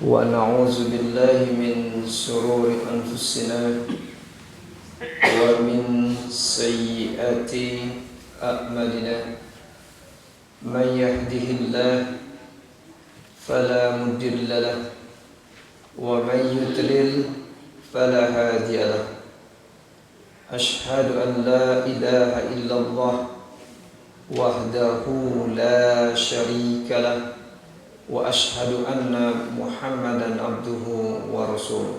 ونعوذ بالله من شرور أنفسنا ومن سيئات أعمالنا من يهده الله فلا مضل له ومن يضلل فلا هادي له أشهد أن لا إله إلا الله وحده لا شريك له وأشهد أن محمدا عبده ورسوله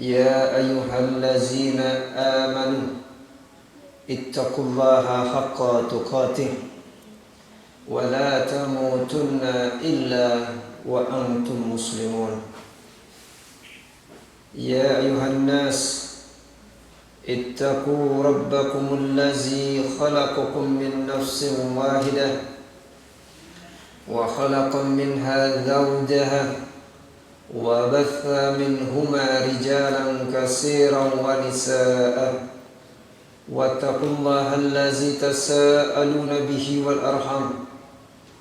يا أيها الذين آمنوا اتقوا الله حق تقاته ولا تموتن إلا وأنتم مسلمون يا أيها الناس اتقوا ربكم الذي خلقكم من نفس واحدة وخلق منها زوجها وبث منهما رجالا كثيرا ونساء واتقوا الله الذي تساءلون به والأرحام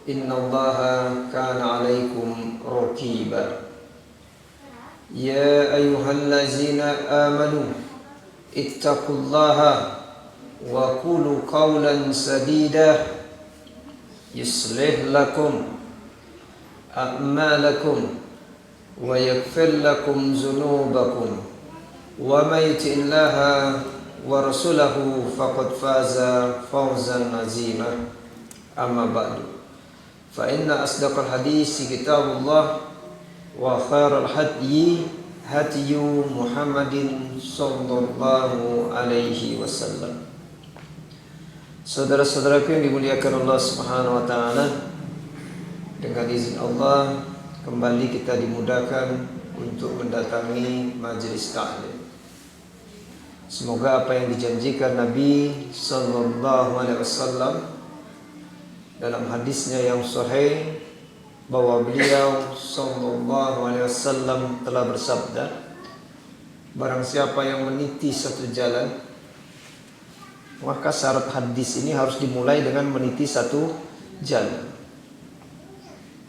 إن الله كان عليكم رقيبا يا أيها الذين آمنوا اتقوا الله وقولوا قولا سديدا يصلح لكم أعمالكم ويغفر لكم ذنوبكم ومن يطع الله ورسوله فقد فاز فوزا عظيما أما بعد فإن أصدق الحديث كتاب الله وخير الهدي هدي محمد صلى الله عليه وسلم. Saudara-saudaraku yang dimuliakan Allah Subhanahu wa taala, dengan izin Allah kembali kita dimudahkan untuk mendatangi majelis taklim. Semoga apa yang dijanjikan Nabi sallallahu alaihi wasallam dalam hadisnya yang sahih bahwa beliau sallallahu alaihi wasallam telah bersabda, barang siapa yang meniti satu jalan, maka syarat hadis ini harus dimulai dengan meniti satu jalan.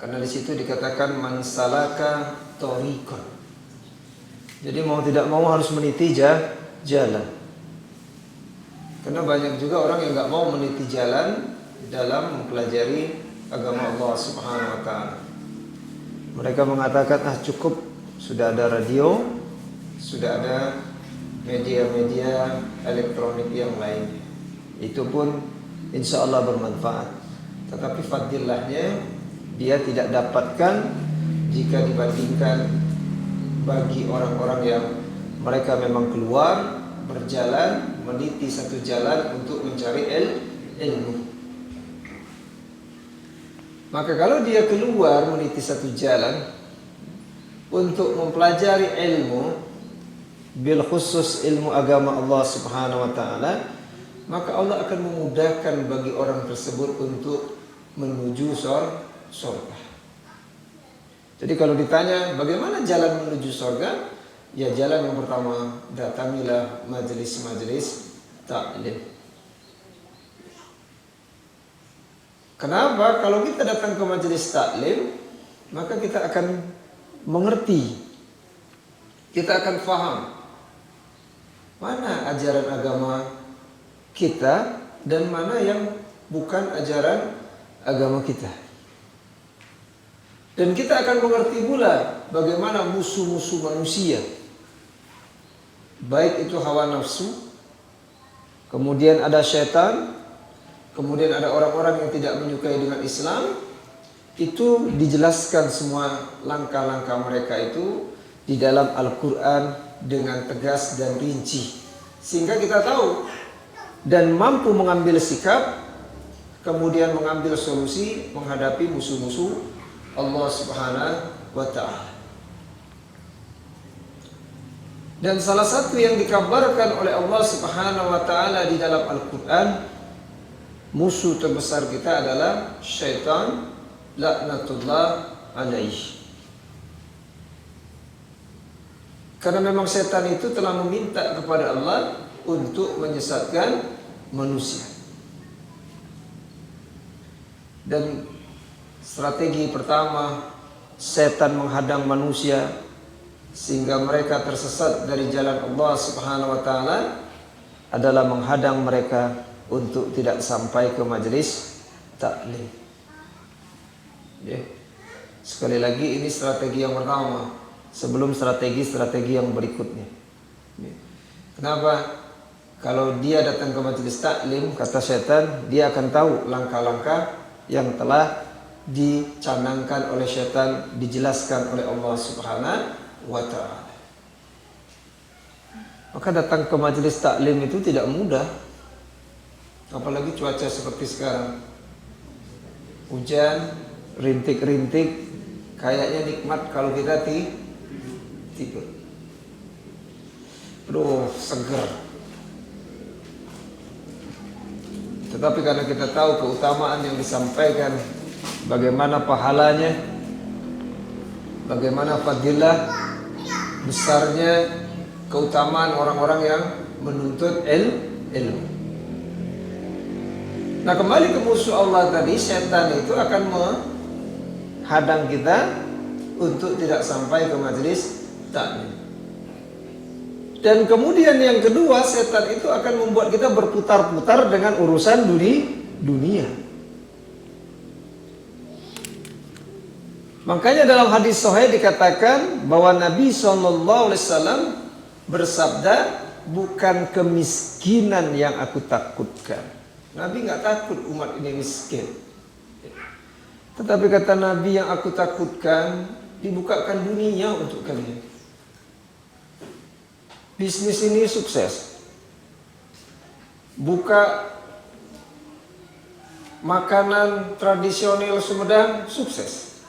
Karena di situ dikatakan man salaka thoriqan. Jadi mau tidak mau harus meniti jalan. Karena banyak juga orang yang nggak mau meniti jalan dalam mempelajari agama Allah Subhanahu wa taala. Mereka mengatakan cukup, sudah ada radio, sudah ada media-media elektronik yang lainnya. Itu pun insya Allah bermanfaat. Tetapi fadilahnya dia tidak dapatkan jika dibandingkan bagi orang-orang yang mereka memang keluar berjalan meniti satu jalan untuk mencari ilmu. Maka kalau dia keluar meniti satu jalan untuk mempelajari ilmu, bil khusus ilmu agama Allah Subhanahu wa taala, maka Allah akan memudahkan bagi orang tersebut untuk menuju surga. Jadi kalau ditanya bagaimana jalan menuju surga, ya jalan yang pertama, datangilah majelis-majelis taklim. Kenapa? Kalau kita datang ke majelis taklim, maka kita akan mengerti, kita akan faham mana ajaran agama kita dan mana yang bukan ajaran agama kita. Dan kita akan mengerti pula bagaimana musuh-musuh manusia, baik itu hawa nafsu, kemudian ada syaitan, kemudian ada orang-orang yang tidak menyukai dengan Islam. Itu dijelaskan semua langkah-langkah mereka itu di dalam Al-Quran dengan tegas dan rinci, sehingga kita tahu dan mampu mengambil sikap, kemudian mengambil solusi menghadapi musuh-musuh Allah Subhanahu wa ta'ala. Dan salah satu yang dikabarkan oleh Allah Subhanahu wa ta'ala di dalam Al-Quran, musuh terbesar kita adalah syaitan, laknatullah alaihi. Karena memang setan itu telah meminta kepada Allah untuk menyesatkan manusia. Dan strategi pertama setan menghadang manusia sehingga mereka tersesat dari jalan Allah Subhanahu wa taala adalah menghadang mereka untuk tidak sampai ke majelis taklim. Ya. Sekali lagi ini strategi yang pertama sebelum strategi yang berikutnya. Ya. Kenapa? Kalau dia datang ke majelis taklim, kata setan, dia akan tahu langkah-langkah yang telah dicanangkan oleh setan, dijelaskan oleh Allah Subhanahu wa ta'ala. Maka datang ke majelis taklim itu tidak mudah. Apalagi cuaca seperti sekarang. Hujan, rintik-rintik, kayaknya nikmat kalau kita tidur. Aduh, seger. Tetapi karena kita tahu keutamaan yang disampaikan, bagaimana pahalanya, bagaimana fadilah besarnya keutamaan orang-orang yang menuntut ilmu. Nah, kembali ke musuh Allah tadi, setan itu akan menghadang kita untuk tidak sampai ke majelis taklim. Dan kemudian yang kedua, setan itu akan membuat kita berputar-putar dengan urusan dunia. Makanya dalam hadis sahih dikatakan bahwa Nabi SAW bersabda, bukan kemiskinan yang aku takutkan. Nabi nggak takut umat ini miskin. Tetapi kata Nabi, yang aku takutkan dibukakan dunia untuk kalian. Bisnis ini sukses. Buka makanan tradisional Sumedang, sukses.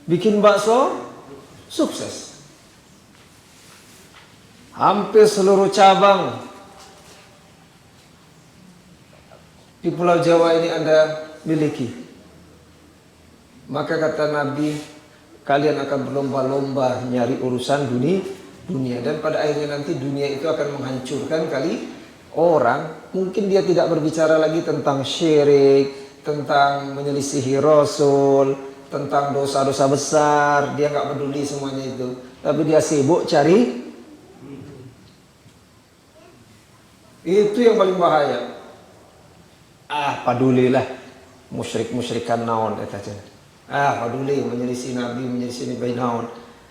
Bikin bakso, sukses. Hampir seluruh cabang di Pulau Jawa ini Anda miliki. Maka kata Nabi, kalian akan berlomba-lomba nyari urusan dunia. Dan pada akhirnya nanti dunia itu akan menghancurkan kali orang. Mungkin dia tidak berbicara lagi tentang syirik, tentang menyelisihi Rasul, tentang dosa-dosa besar. Dia nggak peduli semuanya itu. Tapi dia sibuk cari. Itu yang paling bahaya. Padulilah musyrik-musyrikan naon eta cenah. Paduli menyelisih Nabi, menyelisih Nabi naon.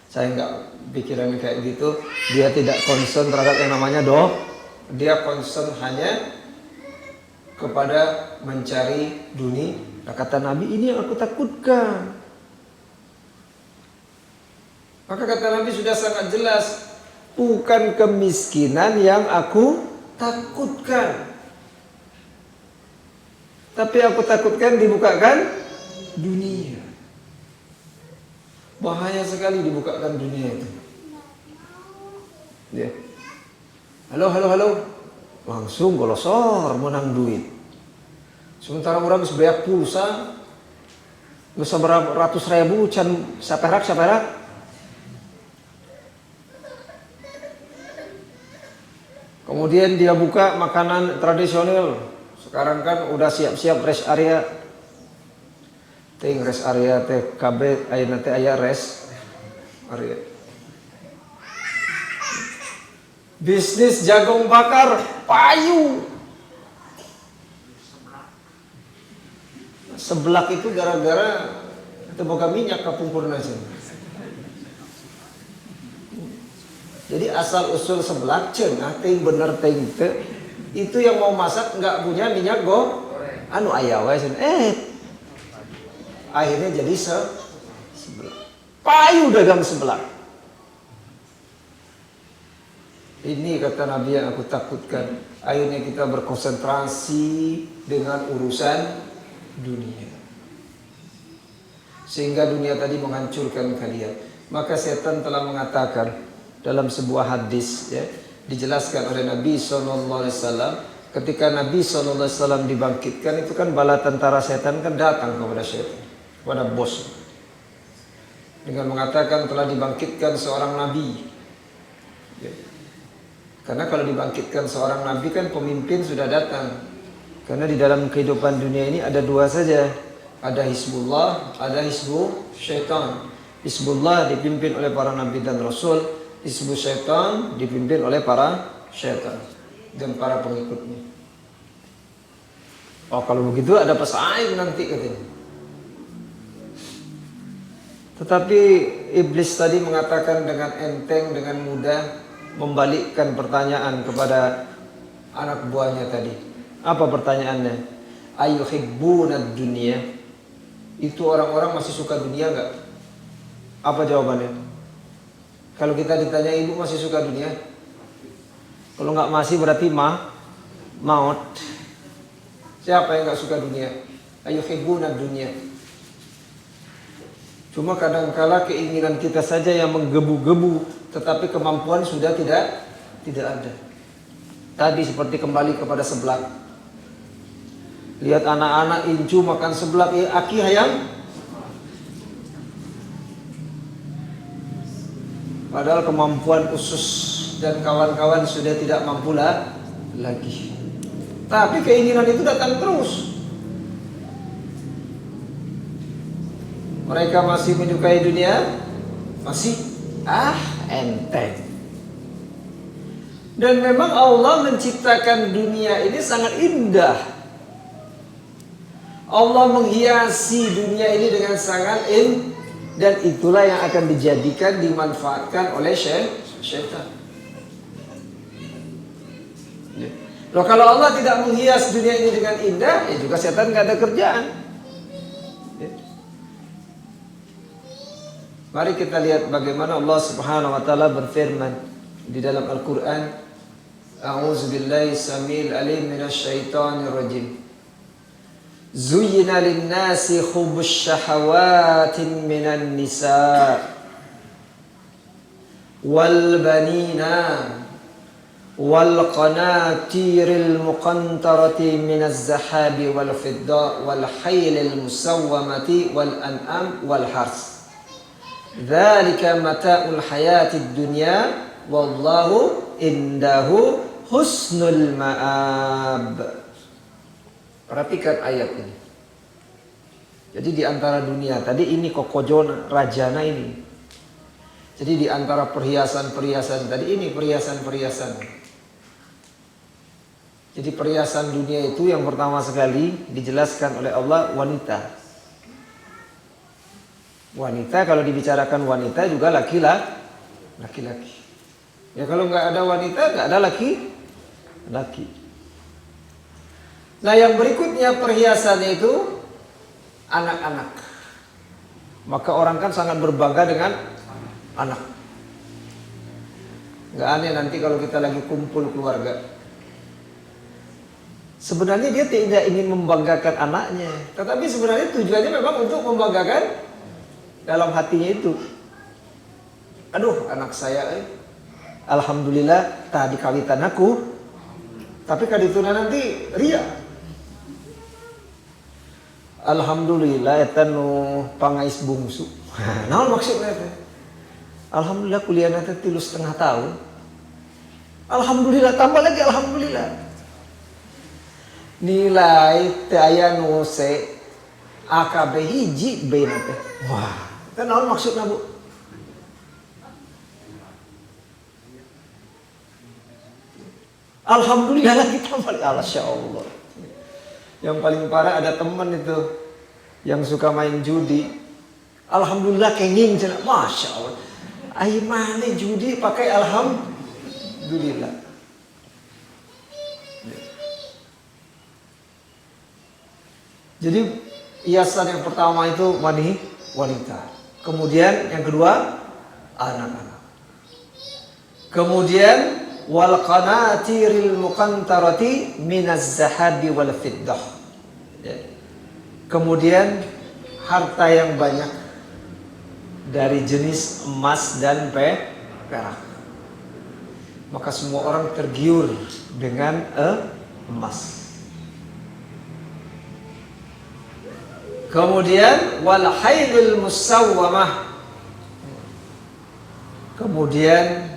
Saya nggak pikiran kayak gitu. Dia tidak concern terhadap yang namanya dia concern hanya kepada mencari dunia. Nah, kata Nabi, ini yang aku takutkan. Maka kata Nabi sudah sangat jelas, bukan kemiskinan yang aku takutkan, tapi aku takutkan dibukakan dunia. Bahaya sekali dibukakan dunia itu. Ya. Halo. Langsung golosor menang duit. Sementara orang bisa bayar pulsa, bisa berapa ratus ribu, can saperak. Kemudian dia buka makanan tradisional. Sekarang kan udah siap-siap rest area. Ting rest area teh KB ayeuna teh aya rest area. Bisnis jagung bakar payu. Seblak itu gara-gara teu boga minyak kapungkurna sih. Jadi asal usul seblak cenah ting bener ting teu. Itu yang mau masak nggak punya minyak aya wae akhirnya jadi seblak. Payu dagang seblak. Ini kata Nabi yang aku takutkan. Akhirnya kita berkonsentrasi dengan urusan dunia. Sehingga dunia tadi menghancurkan kalian. Maka setan telah mengatakan dalam sebuah hadis, ya, dijelaskan oleh Nabi SAW, ketika Nabi SAW dibangkitkan, itu kan bala tentara setan kan datang kepada setan, kepada bos, dengan mengatakan telah dibangkitkan seorang nabi. Ya. Karena kalau dibangkitkan seorang nabi kan pemimpin sudah datang. Karena di dalam kehidupan dunia ini ada dua saja, Ada Hizbullah, ada Hizbu Syaitan. Hizbullah dipimpin oleh para nabi dan rasul, Hizbu Syaitan dipimpin oleh para syaitan dan para pengikutnya. Oh, kalau begitu ada pesaing nanti katanya. Tetapi iblis tadi mengatakan dengan enteng, dengan mudah membalikkan pertanyaan kepada anak buahnya tadi. Apa pertanyaannya? Ayuhibbunad dunya? Itu orang-orang masih suka dunia enggak? Apa jawabannya? Kalau kita ditanya, ibu masih suka dunia? Kalau enggak masih berarti maut. Siapa yang enggak suka dunia? Ayuhibbunad dunya? Cuma kadangkala keinginan kita saja yang menggebu-gebu, tetapi kemampuan sudah tidak ada. Tadi seperti kembali kepada seblak. Lihat anak-anak incu makan seblak, ya aki hayam. Padahal kemampuan usus dan kawan-kawan sudah tidak mampu lagi. Tapi keinginan itu datang terus. Mereka masih menyukai dunia, masih enteng. Dan memang Allah menciptakan dunia ini sangat indah. Allah menghiasi dunia ini dengan sangat indah, dan itulah yang akan dijadikan, dimanfaatkan oleh syaitan. Loh, kalau Allah tidak menghias dunia ini dengan indah, ya juga syaitan nggak ada kerjaan. Mari kita lihat bagaimana Allah Subhanahu wa taala berfirman di dalam Al-Qur'an. A'udzubillahi samil alim minasyaitonir rajim. Zuyyina lin-nasi hubbus syahawati minan nisa wal banina wal qanatiril muqantarati minaz zahabi wal fidda wal khaylil musawwamati wal an'am wal hars. Dzalika mata'ul hayatid dunya wallahu indahu husnul ma'ab. Perhatikan ayat ini. Jadi di antara dunia tadi ini kokojona rajana ini. Jadi di antara perhiasan-perhiasan tadi ini perhiasan-perhiasan. Jadi perhiasan dunia itu yang pertama sekali dijelaskan oleh Allah wanita. Wanita, kalau dibicarakan wanita juga laki-laki. Ya kalau nggak ada wanita nggak ada laki. Nah yang berikutnya perhiasannya itu anak-anak. Maka orang kan sangat berbangga dengan anak. Nggak aneh nanti kalau kita lagi kumpul keluarga. Sebenarnya dia tidak ingin membanggakan anaknya, tetapi sebenarnya tujuannya memang untuk membanggakan dalam hatinya itu. Aduh, anak saya alhamdulillah tadi kawitan aku, tapi kadituna nanti ria. Alhamdulillah eta nu pangais bungsu. Naon maksudnya teh? Alhamdulillah kuliahna teh 3,5 tahun. Alhamdulillah tambah lagi alhamdulillah. Nilai teh aya nu se AKB hiji B na teh. Wah, teh naon maksudna, Bu? Alhamdulillah lagi tambah lagi, Allah. Yang paling parah ada teman itu yang suka main judi. Alhamdulillah kenging cenah. Masya Allah. Ai mana judi pakai alhamdulillah. Jadi hiasan yang pertama itu wanita. Kemudian yang kedua anak-anak. Kemudian wal qanatiril muqantarati minaz zahabi wal fiddah. Kemudian harta yang banyak dari jenis emas dan perak. Maka semua orang tergiur dengan emas. Kemudian wal haylil musawwamah. Kemudian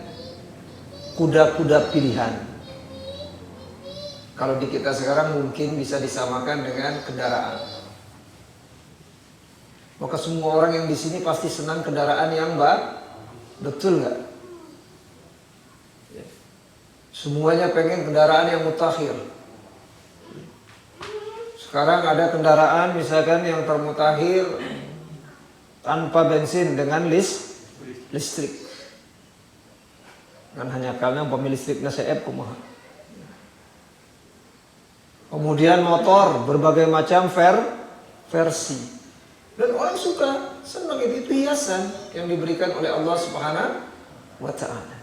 kuda-kuda pilihan. Kalau di kita sekarang mungkin bisa disamakan dengan kendaraan. Maka semua orang yang di sini pasti senang kendaraan yang betul nggak? Semuanya pengen kendaraan yang mutakhir. Sekarang ada kendaraan misalkan yang termutakhir tanpa bensin dengan listrik. Kan hanya karena pemilik listriknya CF kumaha. Kemudian motor berbagai macam versi. Dan orang suka, senang, itu hiasan yang diberikan oleh Allah Subhanahu wa Ta'ala.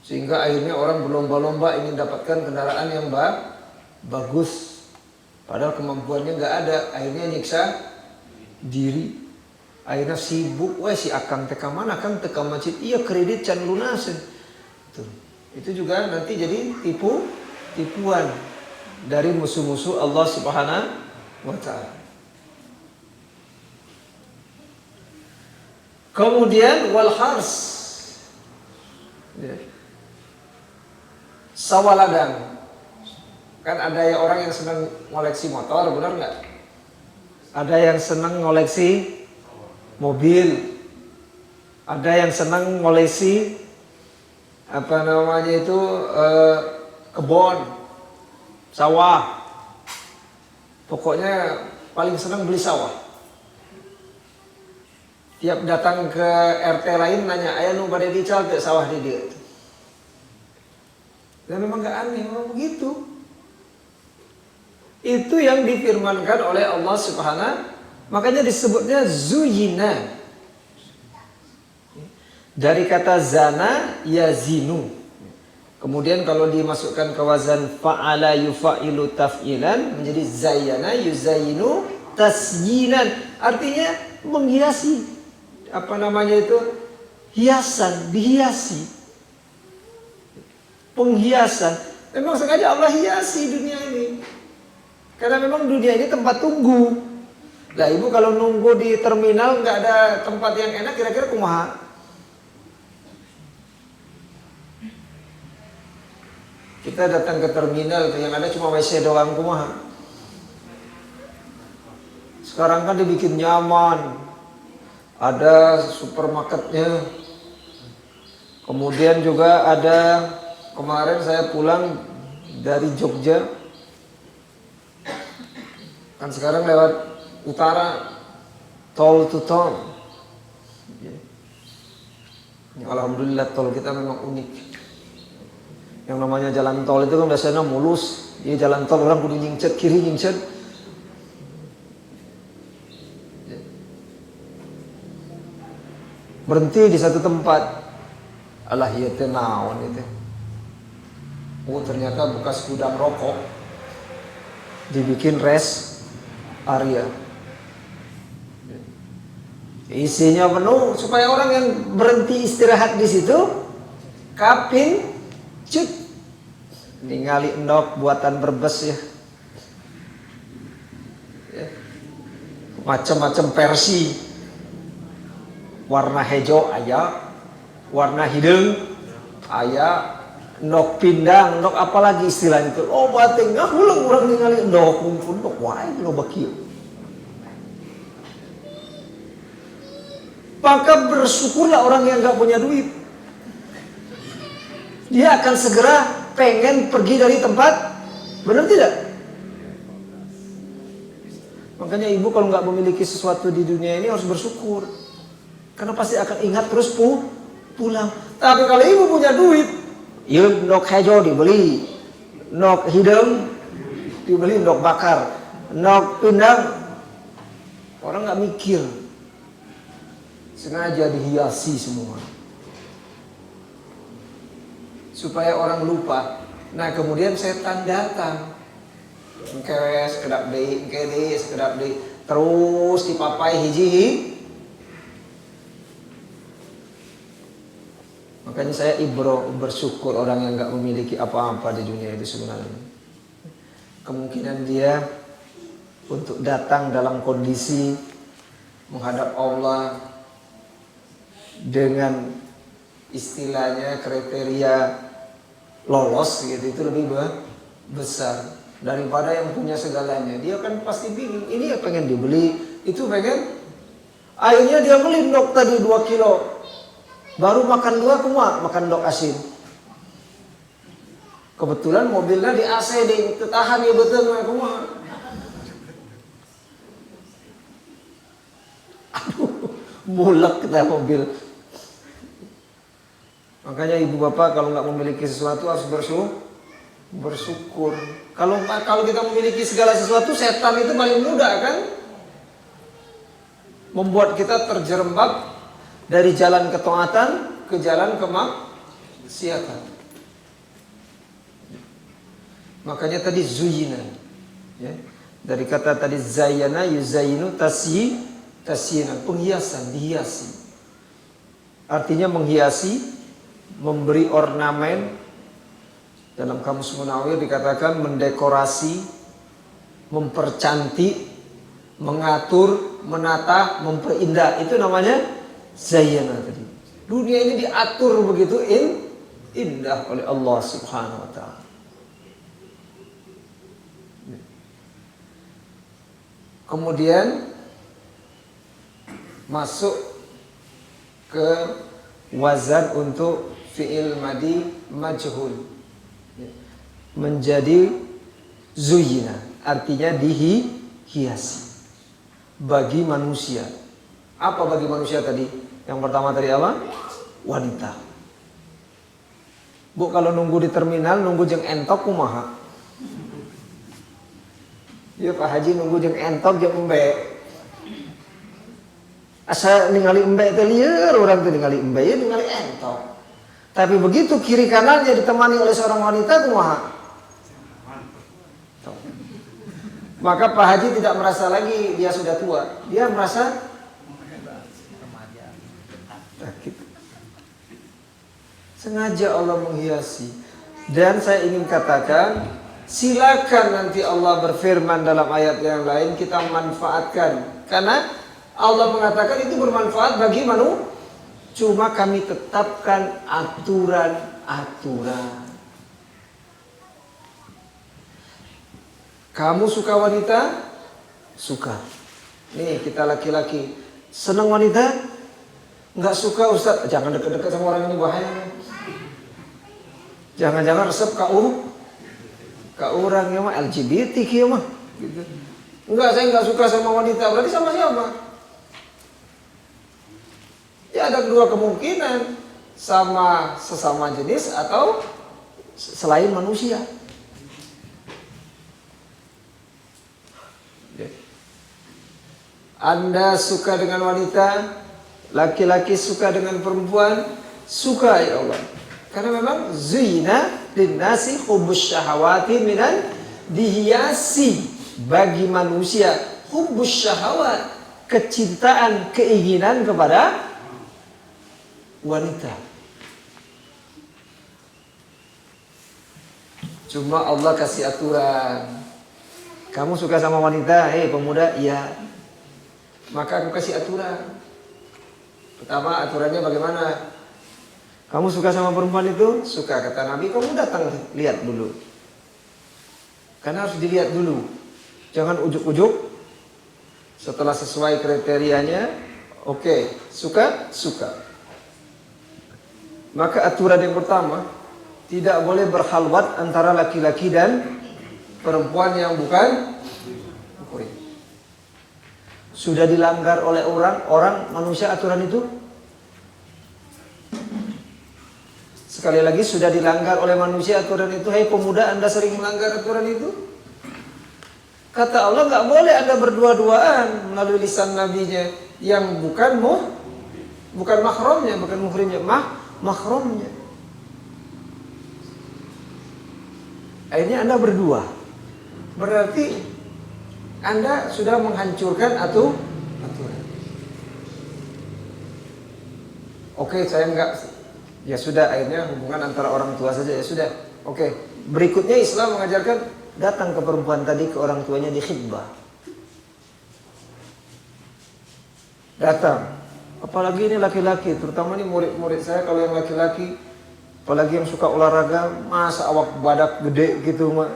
Sehingga akhirnya orang berlomba-lomba ingin dapatkan kendaraan yang bagus. Padahal kemampuannya nggak ada. Akhirnya nyiksa diri. Akhirnya sibuk. Wah, si akang teka mana? Akang teka masjid. Iya, kredit can lunasin. Itu juga nanti jadi tipuan dari musuh-musuh Allah Subhanahu wa Ta'ala. Kemudian wal hars, sawah ladang. Kan ada orang yang senang ngoleksi motor, benar nggak? Ada yang senang ngoleksi mobil. Ada yang senang ngoleksi kebun, sawah. Pokoknya paling senang beli sawah. Tiap datang ke RT lain nanya, "Aya nu bade dical teh sawah di dieu?" Dan memang nggak aneh, memang begitu. Itu yang difirmankan oleh Allah Subhanahu, makanya disebutnya zuyina. Dari kata zana yazinu. Kemudian kalau dimasukkan ke wazan fa'ala yufa'ilu taf'ilan menjadi zayyana yuzayyinu tasyinan. Artinya menghiasi. Hiasan, dihiasi. Penghiasan. Memang sengaja Allah hiasi dunia ini. Karena memang dunia ini tempat tunggu. Lah ibu kalau nunggu di terminal nggak ada tempat yang enak, kira-kira kumaha? Kita datang ke terminal yang ada cuma WC doang, kumaha? Sekarang kan dibikin nyaman. Ada supermarketnya. Kemudian juga ada, kemarin saya pulang dari Jogja. Kan sekarang lewat utara, tol to tol. Alhamdulillah tol kita memang unik. Yang namanya jalan tol itu kan biasanya mulus. Ini jalan tol orang kudu nyincet kiri nyincet. Berhenti di satu tempat. Alah ieu teh naon itu. Oh ternyata bekas gudang rokok. Dibikin rest area. Isinya penuh supaya orang yang berhenti istirahat di situ kapin cut ningali endok buatan Brebes ya. Macam-macam versi. Warna hijau aya, warna hidung aya, endok pindang, endok apalagi istilahnya itu. Oh bating ngahulang urang ningali endok kumpul endok wae loba kieu. Maka bersyukurlah orang yang gak punya duit. Dia akan segera pengen pergi dari tempat. Benar tidak? Makanya ibu kalau gak memiliki sesuatu di dunia ini harus bersyukur. Karena pasti akan ingat terus pulang. Tapi kalau ibu punya duit, ieu ndok hejo dibeli, ndok hidung dibeli, ndok bakar, ndok pindang. Orang gak mikir. Sengaja dihiasi semua supaya orang lupa. Nah kemudian setan datang, engke sekedap deui, engke deui, sekedap deui, terus dipapai hiji. Makanya saya bersyukur orang yang gak memiliki apa-apa di dunia itu sebenarnya. Kemungkinan dia untuk datang dalam kondisi menghadap Allah dengan istilahnya kriteria lolos gitu itu lebih besar. daripada yang punya segalanya. Dia kan pasti bingung, ini ya pengen dibeli, itu pengen. Akhirnya dia beli ndok tadi 2 kilo. Baru makan 2 kumaha, makan ndok asin. Kebetulan mobilnya di AC, di tahan ya betul kumaha. Aduh, mulek kita mobil. Makanya ibu bapak kalau nggak memiliki sesuatu harus bersyukur. Kalau kita memiliki segala sesuatu, setan itu paling mudah kan membuat kita terjerembab dari jalan ketaatan ke jalan kemaksiatan. Makanya tadi zuyina, ya. Dari kata tadi zayyana yuzayyinu tasyina, penghiasan, dihiasi. Artinya menghiasi, memberi ornamen. Dalam Kamus Munawir dikatakan mendekorasi, mempercantik, mengatur, menata, memperindah. Itu namanya zayyana tadi. Dunia ini diatur begitu indah oleh Allah Subhanahu wa taala. Kemudian masuk ke wazan untuk fi'il madi majhul. Menjadi zuyina, artinya dihiasi bagi manusia. Apa bagi manusia tadi? Yang pertama tadi apa? Wanita. Bu, kalau nunggu di terminal nunggu jeung entok kumaha? Ya Pak Haji nunggu jeung entok jeung embe. Asa ningali embe teh lieur, urang teh ningali embe ya ningali entok. Tapi begitu kiri kanannya ditemani oleh seorang wanita kumaha? Maka Pak Haji tidak merasa lagi dia sudah tua. Dia merasa sengaja Allah menghiasi. Dan saya ingin katakan, silakan nanti Allah berfirman dalam ayat yang lain, kita manfaatkan. Karena Allah mengatakan itu bermanfaat bagi manusia. Cuma kami tetapkan aturan-aturan. Kamu suka wanita? Suka. Nih kita laki-laki senang wanita? Nggak suka Ustaz? Jangan dekat-dekat sama orang ini, bahaya. Jangan-jangan resep kau orang yang mah LGBT kieu mah. Gitu. Enggak, saya nggak suka sama wanita. Berarti sama siapa? Ya ada dua kemungkinan, sama sesama jenis atau selain manusia. Anda suka dengan wanita, laki-laki suka dengan perempuan, suka ya Allah. Karena memang zina linnasi hubbus syahawati minan, dihiasi bagi manusia hubbus syahawat, kecintaan, keinginan kepada wanita. Cuma Allah kasih aturan. Kamu suka sama wanita, pemuda, iya. Maka aku kasih aturan. Pertama aturannya bagaimana? Kamu suka sama perempuan itu? Suka, kata Nabi, kamu datang lihat dulu. Karena harus dilihat dulu. Jangan ujuk-ujuk. Setelah sesuai kriterianya, oke, suka. Maka aturan yang pertama, tidak boleh berkhalwat antara laki-laki dan perempuan yang bukan muhrim. Sudah dilanggar oleh orang manusia aturan itu? Sekali lagi, sudah dilanggar oleh manusia aturan itu. Hai pemuda, Anda sering melanggar aturan itu? Kata Allah, nggak boleh Anda berdua-duaan melalui lisan nabinya yang bukan mahramnya, bukan muhrimnya, mahramnya. Akhirnya Anda berdua. Berarti Anda sudah menghancurkan aturan. Oke, saya enggak. Ya sudah, akhirnya hubungan antara orang tua saja, ya sudah. Oke, berikutnya Islam mengajarkan datang ke perempuan tadi, ke orang tuanya di khidbah. Datang. Apalagi ini laki-laki, terutama ini murid-murid saya kalau yang laki-laki, apalagi yang suka olahraga, masa awak badak gede gitu mah.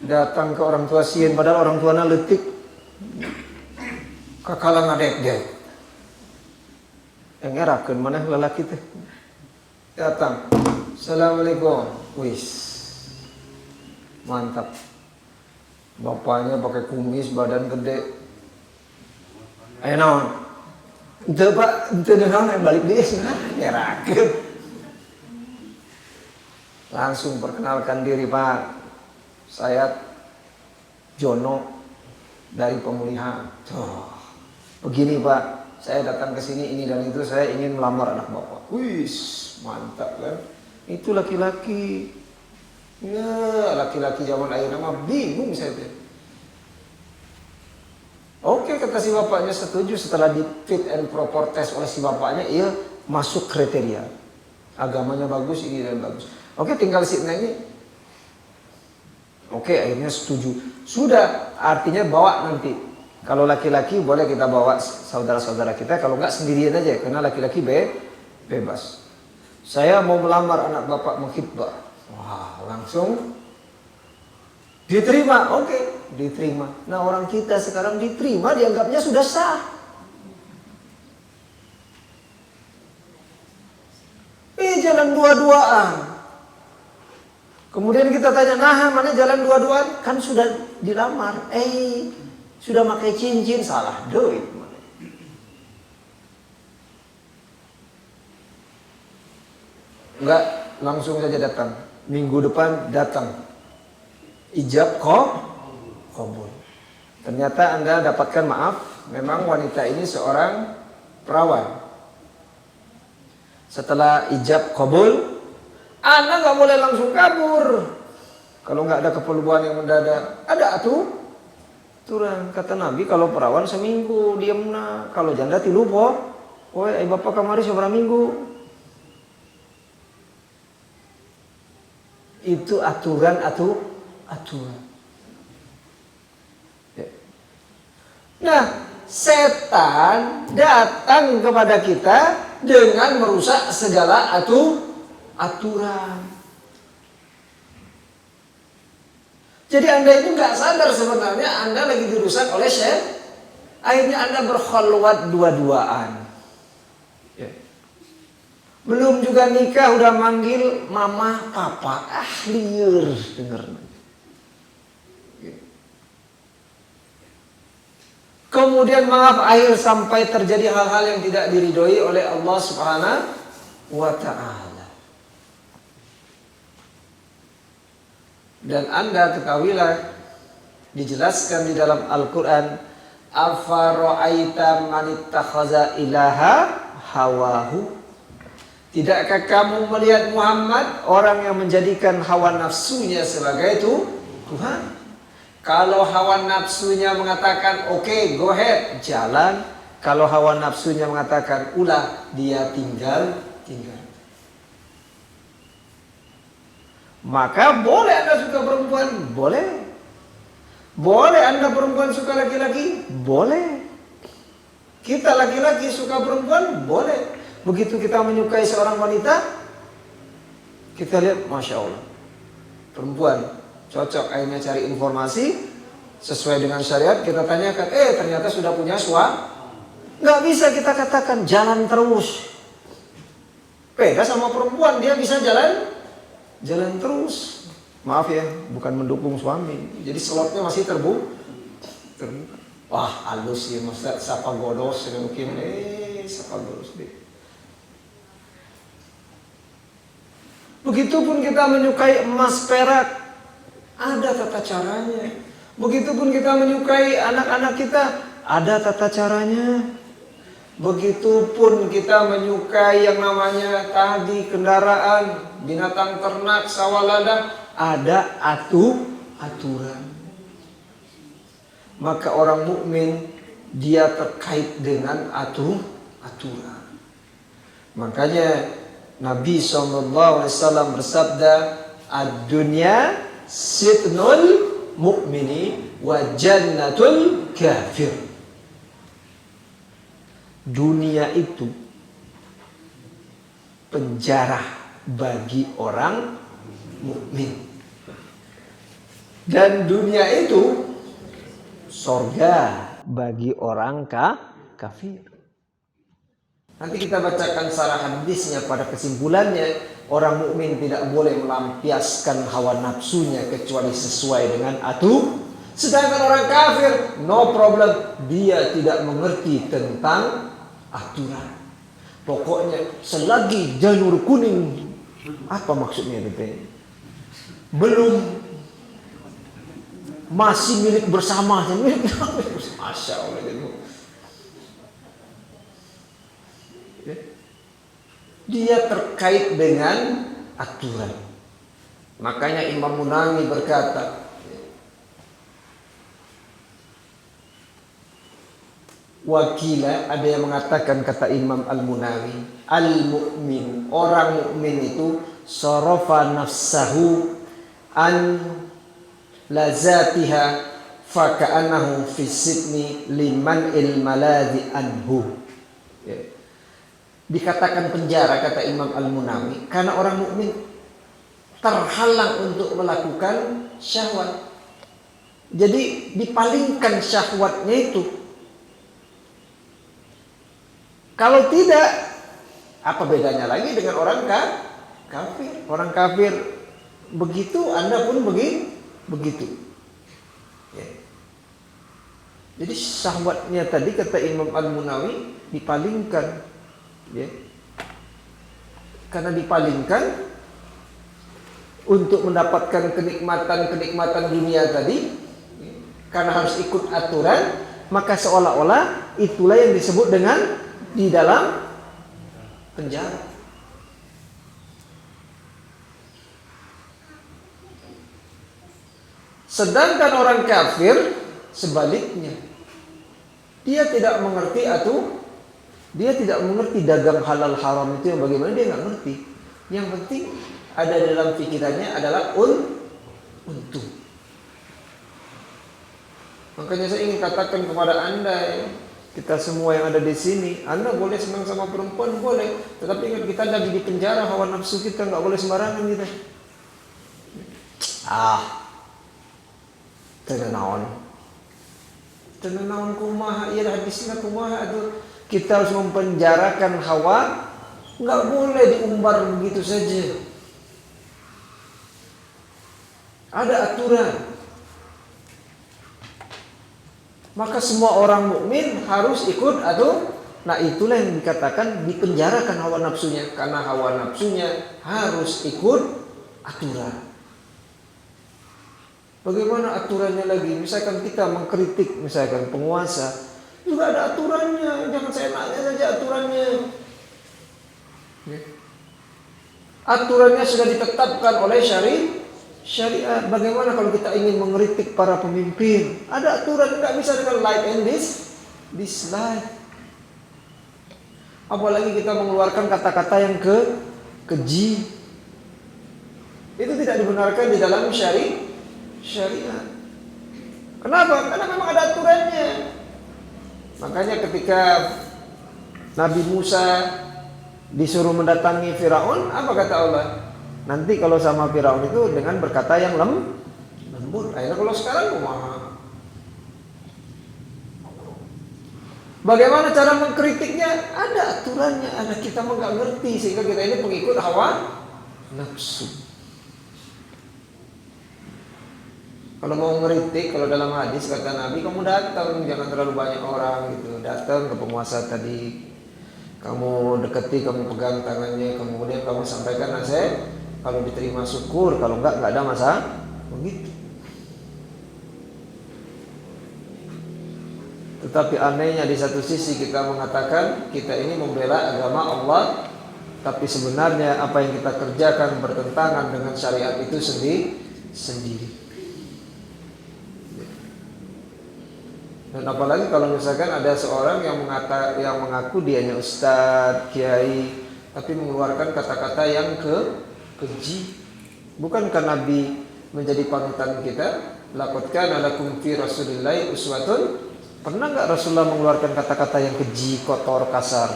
Datang ke orang tua sieun padahal orang tuanya leutik. Kakala ngadek-dek. Ngerakeun maneh lalaki teh. Datang. Assalamualaikum. Wis. Mantap. Bapaknya pakai kumis, badan gede. Ayo naon? Ente Pak, ente naon balik deui cenah ngerakeun. Langsung perkenalkan diri, Pak. Saya Jono dari pemulihan. Tuh. Begini, Pak. Saya datang ke sini ini dan itu, saya ingin melamar anak Bapak. Wih, mantap kan? Itu laki-laki. Ya, laki-laki zaman ayeuna mah bingung saya teh. Oke, kata si bapaknya setuju. Setelah di fit and proper test oleh si bapaknya, iya masuk kriteria. Agamanya bagus, ini dan bagus. Oke, tinggal si ini. Oke, akhirnya setuju. Sudah, artinya bawa nanti. Kalau laki-laki boleh kita bawa saudara-saudara kita. Kalau enggak sendirian aja, karena laki-laki bebas. Saya mau melamar anak bapak menghibah. Wah, langsung diterima. Oke, diterima. Nah, orang kita sekarang diterima dianggapnya sudah sah. Jalan dua-duaan. Kemudian kita tanya, nah mana jalan dua-duaan? Kan sudah dilamar. Sudah pakai cincin, salah duit. Enggak, langsung saja datang. Minggu depan datang. Ijab qabul. Ternyata Anda dapatkan maaf, memang wanita ini seorang perawan. Setelah ijab qabul, Anda nggak boleh langsung kabur. Kalau nggak ada keperluan yang mendadak, ada aturan. Kata Nabi, kalau perawan seminggu diamna, kalau janda 3 poe. Woi, bapak kamari seberapa minggu? Itu aturan. Nah, setan datang kepada kita dengan merusak segala aturan. Jadi Anda itu nggak sadar sebenarnya Anda lagi dirusak oleh setan. Akhirnya Anda berkhalwat dua-duaan. Belum juga nikah udah manggil mama, papa. Liur denger. Kemudian maaf, akhir sampai terjadi hal-hal yang tidak diridhoi oleh Allah Subhanahu wa ta'ala. Dan Anda ketahuilah, dijelaskan di dalam Al-Quran, afara'aita man ittakhadha ilaha hawahu. Tidakkah kamu melihat Muhammad, orang yang menjadikan hawa nafsunya sebagai itu Tuhan? Kalau hawa nafsunya mengatakan oke, go ahead, jalan. Kalau hawa nafsunya mengatakan ulah, dia tinggal. Maka boleh Anda suka perempuan, boleh. Boleh Anda perempuan suka laki-laki, boleh. Kita laki-laki suka perempuan, boleh. Begitu kita menyukai seorang wanita, kita lihat, Masya Allah, perempuan cocok, akhirnya cari informasi sesuai dengan syariat, kita tanyakan, ternyata sudah punya suami. Nggak bisa kita katakan jalan terus. Beda sama perempuan, dia bisa jalan terus. Maaf ya, bukan mendukung suami. Jadi slotnya masih terbuka. Wah, halus ya, Ustaz, sapa godos mungkin, sapa godos deh. Begitupun kita menyukai emas perak, ada tata caranya. Begitupun kita menyukai anak-anak kita, ada tata caranya. Begitupun kita menyukai yang namanya tadi kendaraan, binatang ternak, sawah ladang, ada aturan. Maka orang mukmin dia terkait dengan aturan. Makanya Nabi SAW bersabda, ad-dunya sitnul mu'mini wa jannatul kafir. Dunia itu penjara bagi orang mukmin Dan dunia itu sorga bagi orang kafir. Nanti kita bacakan sarah hadisnya. Pada kesimpulannya, orang mukmin tidak boleh melampiaskan hawa nafsunya kecuali sesuai dengan aturan. Sedangkan orang kafir, no problem, dia tidak mengerti tentang aturan. Pokoknya selagi janur kuning, apa maksudnya itu? Belum masih milik bersama, Masya Allah itu. Dia terkait dengan aturan. Makanya Imam Munawi berkata, wakila, ada yang mengatakan, kata Imam Al-Munawi, al-mu'min, orang mukmin itu sarafa nafsahu an lazatiha faka'annahu fi sidni liman ilmaladhi anhu. Dikatakan penjara, kata Imam Al-Munawi, karena orang mukmin terhalang untuk melakukan syahwat. Jadi dipalingkan syahwatnya itu. Kalau tidak, apa bedanya lagi dengan orang kafir? Orang kafir begitu, Anda pun begitu. Ya. Jadi syahwatnya tadi, kata Imam Al-Munawi, dipalingkan. Ya. Karena dipalingkan untuk mendapatkan kenikmatan dunia tadi, karena harus ikut aturan, maka seolah-olah itulah yang disebut dengan di dalam penjara. Sedangkan orang kafir sebaliknya, dia tidak mengerti dia tidak mengerti dagang halal haram itu yang bagaimana, dia nggak ngerti. Yang penting ada dalam pikirannya adalah untung. Makanya saya ingin katakan kepada Anda, ya, kita semua yang ada di sini, Anda boleh senang sama perempuan, boleh, tetapi ingat, kita lagi di penjara, hawa nafsu kita nggak boleh sembarangan kita. Tenanawan kumaha, iya hadisnya kumaha itu. Kita harus mempenjarakan hawa, nggak boleh diumbar begitu saja. Ada aturan. Maka semua orang mukmin harus ikut aturan. Nah, itulah yang dikatakan dipenjarakan hawa nafsunya, karena hawa nafsunya harus ikut aturan. Bagaimana aturannya lagi? Misalkan kita mengkritik, misalkan penguasa, juga ada aturannya, jangan seenaknya saja aturannya. Aturannya sudah ditetapkan oleh syariat. Bagaimana kalau kita ingin mengkritik para pemimpin? Ada aturan, nggak bisa dengan like and dislike. Apalagi kita mengeluarkan kata-kata yang keji. Itu tidak dibenarkan di dalam syariat. Kenapa? Karena memang ada aturannya. Makanya ketika Nabi Musa disuruh mendatangi Firaun, apa kata Allah? Nanti kalau sama Firaun itu dengan berkata yang lembut. Akhirnya kalau sekarang kumaha? Bagaimana cara mengkritiknya? Ada aturannya. Ada, kita nggak ngerti, sehingga kita ini pengikut hawa nafsu. Kalau mau ngeritik, kalau dalam hadis kata Nabi, kamu datang, jangan terlalu banyak orang gitu. Datang ke penguasa tadi, kamu deketi, kamu pegang tangannya, kemudian kamu sampaikan nasihat. Kalau diterima syukur, kalau enggak ada masalah. Begitu. Tetapi anehnya di satu sisi kita mengatakan kita ini membela agama Allah, tapi sebenarnya apa yang kita kerjakan bertentangan dengan syariat itu sendiri. Dan apalagi kalau misalkan ada seorang yang mengaku dianya ustadz, kiai, tapi mengeluarkan kata-kata yang keji. Bukankah Nabi menjadi panutan kita? Laqad kana lakum fi Rasulillahi uswatun. Pernah nggak Rasulullah mengeluarkan kata-kata yang keji, kotor, kasar?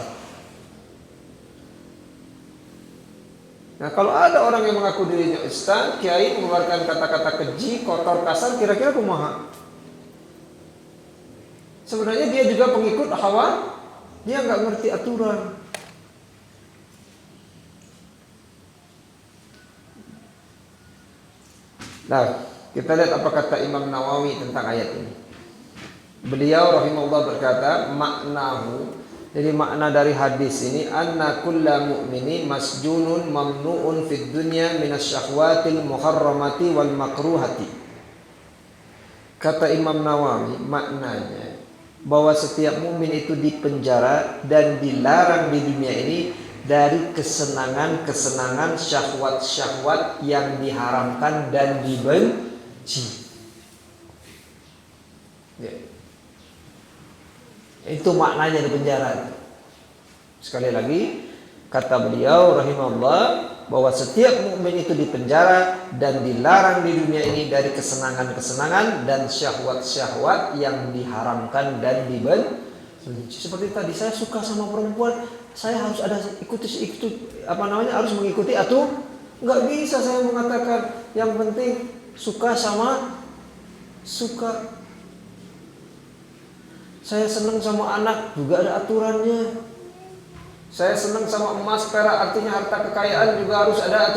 Nah, kalau ada orang yang mengaku dirinya ustaz, kiai, mengeluarkan kata-kata keji, kotor, kasar, kira-kira kumaha? Sebenarnya dia juga pengikut hawa, dia nggak ngerti aturan. Nah, kita lihat apa kata Imam Nawawi tentang ayat ini. Beliau rahimahullah berkata, maknahu, jadi makna dari hadis ini, anna kulla mu'mini masjunun mamnu'un fid dunya minasyahwatil muharramati wal makruhati. Kata Imam Nawawi, maknanya bahwa setiap mukmin itu dipenjara dan dilarang di dunia ini dari kesenangan-kesenangan, syahwat-syahwat yang diharamkan dan dibenci. Ya. Itu maknanya di penjara. Sekali lagi, kata beliau rahimahullah, bahwa setiap mukmin itu dipenjara dan dilarang di dunia ini dari kesenangan-kesenangan dan syahwat-syahwat yang diharamkan dan dibenci. Seperti tadi, saya suka sama perempuan, saya harus harus mengikuti atau nggak bisa saya mengatakan yang penting suka sama suka. Saya senang sama anak juga ada aturannya. Saya senang sama emas, perak, artinya harta kekayaan juga harus ada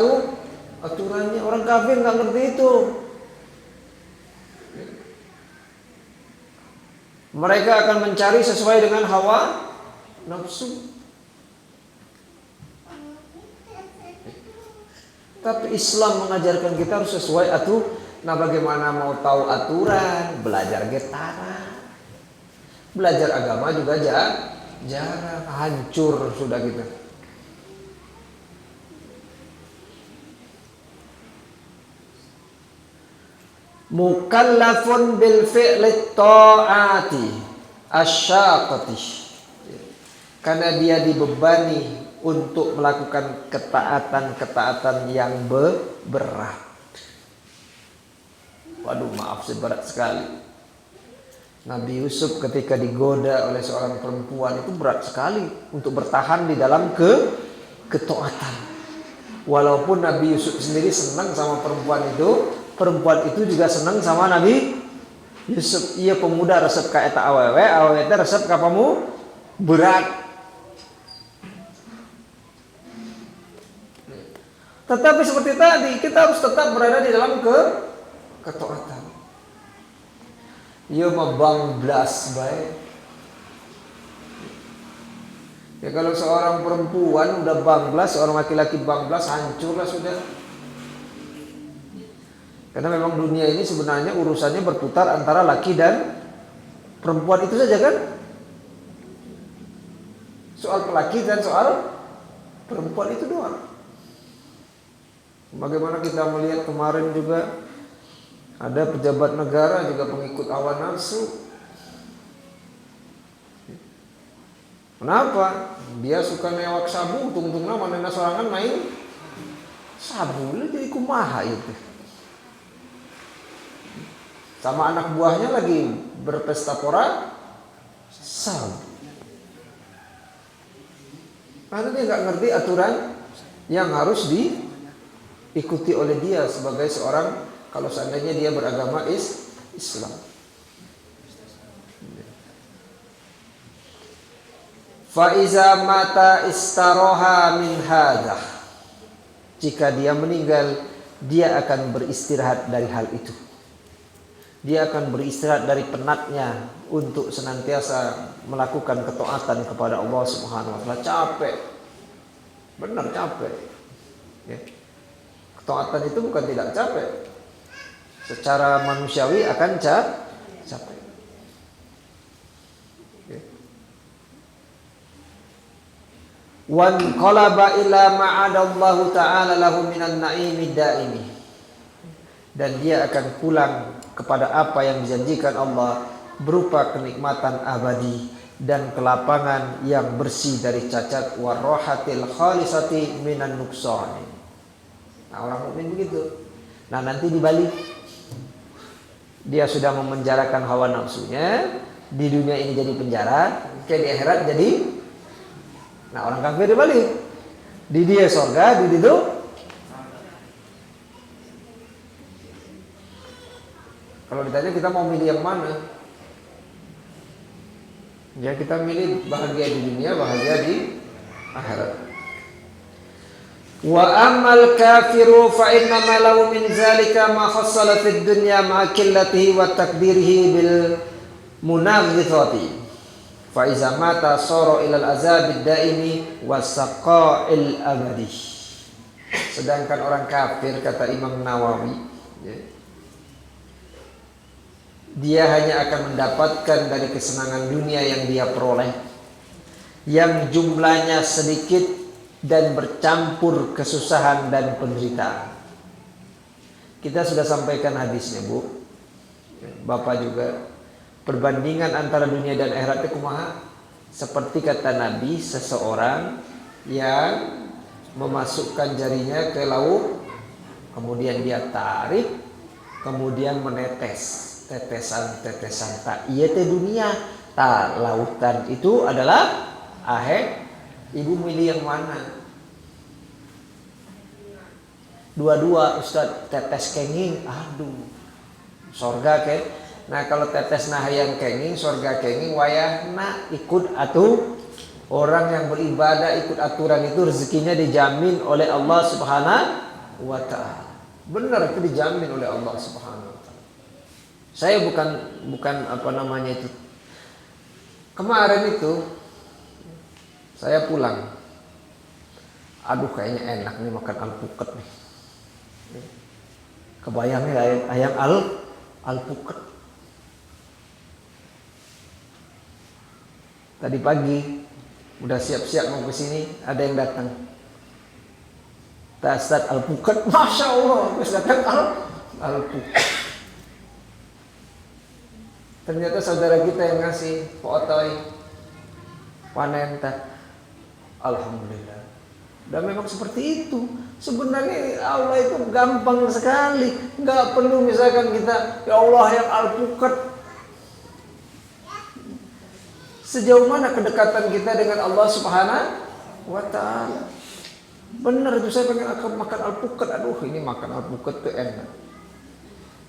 aturannya. Orang kafir nggak ngerti itu. Mereka akan mencari sesuai dengan hawa nafsu. Tapi Islam mengajarkan kita harus sesuai aturan. Nah, bagaimana mau tahu aturan? Belajar getara. Belajar agama juga jarang, hancur sudah gitu. Mukallafun bil fi'li ta'ati asyaqati, karena dia dibebani untuk melakukan ketaatan yang berat. Waduh, maaf, berat sekali. Nabi Yusuf ketika digoda oleh seorang perempuan itu berat sekali untuk bertahan di dalam ketaatan. Walaupun Nabi Yusuf sendiri senang sama perempuan itu juga senang sama Nabi Yusuf. Ia pemuda resep ka eta awewe teh resep ka pamu berat. Tetapi seperti tadi, kita harus tetap berada di dalam ketaatan. Ia mah banglas baik. Ya kalau seorang perempuan udah banglas, seorang laki-laki banglas, hancurlah sudah. Karena memang dunia ini sebenarnya urusannya berputar antara laki dan perempuan itu saja kan? Soal laki dan soal perempuan itu doang. Bagaimana kita melihat kemarin juga ada pejabat negara juga pengikut hawa nafsu. Kenapa? Dia suka newak sabu, tungtungna manehna sorangan main sabu, jadi kumaha itu. Sama anak buahnya lagi berpesta pora sabu. Karena dia nggak ngerti aturan yang harus diikuti oleh dia sebagai seorang, kalau seandainya dia beragama Islam. Faiza mata istaroha min hadah. Jika dia meninggal, dia akan beristirahat dari hal itu. Dia akan beristirahat dari penatnya untuk senantiasa melakukan ketaatan kepada Allah Subhanahu wa taala. Capek. Benar capek. Ya. Ketaatan itu bukan tidak capek. Secara manusiawi akan capek. Wan qalaba ila ma'adallahu ta'ala lahu minan na'imi daimi, dan dia akan pulang kepada apa yang dijanjikan Allah berupa kenikmatan abadi dan kelapangan yang bersih dari cacat, warrohatil khalisati minan nuksani. Nah, orang mukmin begitu. Nah, nanti dibalik, dia sudah memenjarakan hawa nafsunya, di dunia ini jadi penjara, kayak di akhirat jadi. Nah, orang kafir dibalik, di dia surga, di itu Kalau ditanya kita mau milih yang mana? Ya kita milih bahagia di dunia, bahagia di akhirat. Wa ammal kafiru fa inna ma lahu min zalika ma khassala fid dunya ma qillatihi wa takdirihi bil munaghithati. Fa iza mata sara ila al azabid daimi wasaqa'il abadi. Sedangkan orang kafir, kata Imam Nawawi, ya, dia hanya akan mendapatkan dari kesenangan dunia yang dia peroleh, yang jumlahnya sedikit dan bercampur kesusahan dan penderitaan. Kita sudah sampaikan hadisnya, Bu. Bapak juga. Perbandingan antara dunia dan akhirat itu kumaha? Seperti kata Nabi, seseorang yang memasukkan jarinya ke laut, kemudian dia tarik, kemudian menetes tetesan-tetesan. Tak iya teh dunia, tak lautan itu adalah akhir. Ibu milih yang mana? Dua-dua, Ustaz. Tetes kenging, aduh, sorga ke. Nah kalau tetes nah yang kenging, sorga kenging, wayahna ikut atuh. Orang yang beribadah ikut aturan itu rezekinya dijamin oleh Allah Subhanahu wa ta'ala. Benar, itu dijamin oleh Allah Subhanahu wa ta'ala. Saya bukan apa namanya itu. Kemarin itu saya pulang. Aduh kayaknya enak nih makan alpukat nih. Kebayangnya ayam alpukat. Tadi pagi udah siap-siap mau ke sini, ada yang datang. Tasat alpukat, masya Allah, terus datang alpukat. Ternyata saudara kita yang ngasih fotoy panen tak. Alhamdulillah. Dan memang seperti itu. Sebenarnya Allah itu gampang sekali. Nggak perlu misalkan kita, ya Allah yang alpukat. Sejauh mana kedekatan kita dengan Allah Subhanahu wa ta'ala. Benar itu, saya pengen makan alpukat. Aduh ini makan alpukat tuh enak.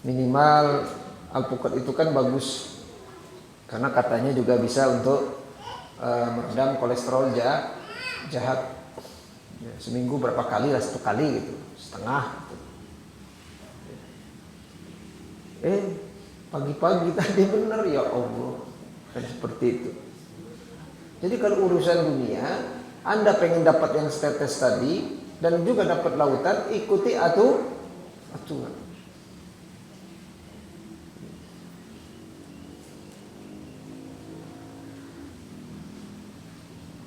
Minimal alpukat itu kan bagus, karena katanya juga bisa untuk meredam kolesterol jahat. Ya, seminggu berapa kali lah, 1 kali gitu, setengah gitu. Pagi-pagi tadi benar, ya Allah, kan seperti itu. Jadi kalau urusan dunia, Anda pengen dapat yang setetes tadi dan juga dapat lautan, ikuti aturan.